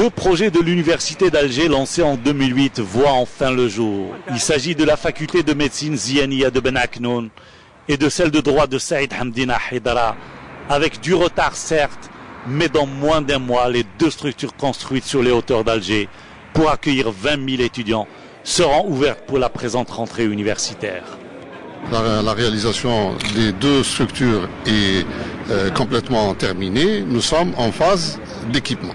Deux projets de l'université d'Alger lancés en 2008 voient enfin le jour. Il s'agit de la faculté de médecine Ziania de Ben Aknoun et de celle de droit de Saïd Hamdina Haidara, avec du retard certes, mais dans moins d'un mois, les deux structures construites sur les hauteurs d'Alger pour accueillir 20 000 étudiants seront ouvertes pour la présente rentrée universitaire. La réalisation des deux structures est complètement terminée. Nous sommes en phase d'équipement.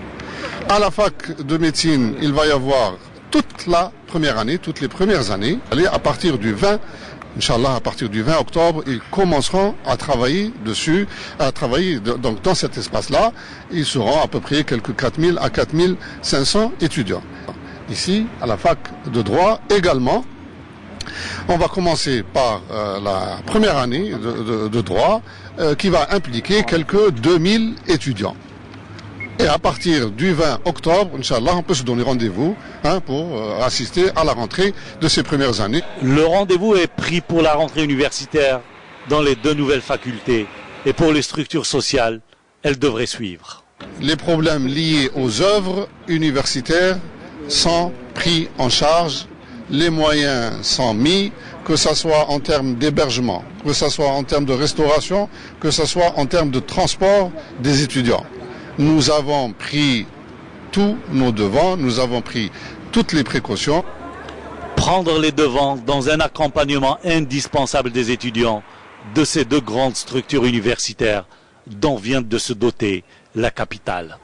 À la fac de médecine, il va y avoir toute la première année, toutes les premières années. À partir du 20, Inch'Allah, à partir du 20 octobre, ils commenceront à travailler dessus, donc dans cet espace-là. Ils seront à peu près quelques 4000 à 4500 étudiants. Ici, à la fac de droit également, on va commencer par la première année de droit qui va impliquer quelques 2000 étudiants. Et à partir du 20 octobre, Inch'Allah, on peut se donner rendez-vous pour assister à la rentrée de ces premières années. Le rendez-vous est pris pour la rentrée universitaire dans les deux nouvelles facultés. Et pour les structures sociales, elles devraient suivre. Les problèmes liés aux œuvres universitaires sont pris en charge. Les moyens sont mis, que ce soit en termes d'hébergement, que ce soit en termes de restauration, que ce soit en termes de transport des étudiants. Nous avons pris tous nos devants, nous avons pris toutes les précautions. Prendre les devants dans un accompagnement indispensable des étudiants de ces deux grandes structures universitaires dont vient de se doter la capitale.